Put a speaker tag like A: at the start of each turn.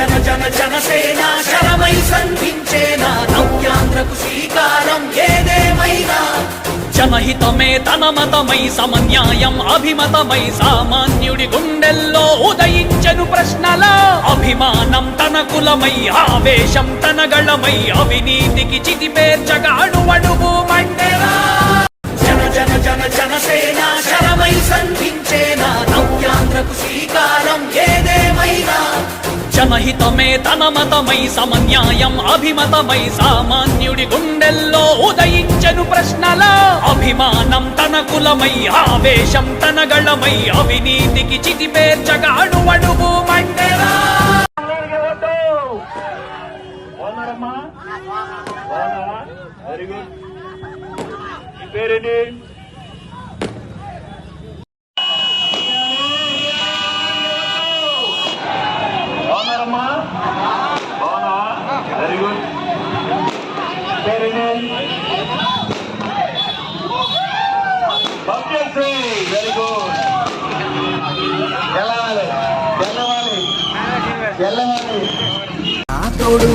A: జన జన జనసేన శరమై సంధించేనా నవ్యాంధ్రకు శ్రీకారం ఏదేమైనా జనహితమే తన మతమై సమన్యాయం అభిమతమై సామాన్యుడి గుండెల్లో ఉదయించెను ప్రశ్నల అభిమానం తన కులమై ఆవేశం తన గళమై అవినీతికి చితిపేర్చగా అణువణువు మండెరా జన జన జన జనసేన శరమై సంధించేనా నవ్యాంధ్రకు శ్రీకారం ఏదేమైనా జనహితమే తన మతమై సమన్యాయం అభిమతమై సామాన్యుడి గుండెల్లో ఉదయించెను ప్రశ్నల అభిమానం తన కులమై ఆవేశం తన గళమై అవినీతికి చితిపేర్చగా అణువణువు మండెరా
B: వెరీ గుడ్. ఈ పేరేంటి? బాగున్నారమ్మా? బాగున్నా? Very good. పేరేంటి? భక్తి. Very good. గెలవాలి గెలవాలి గెలవాలి.
A: నా తోడు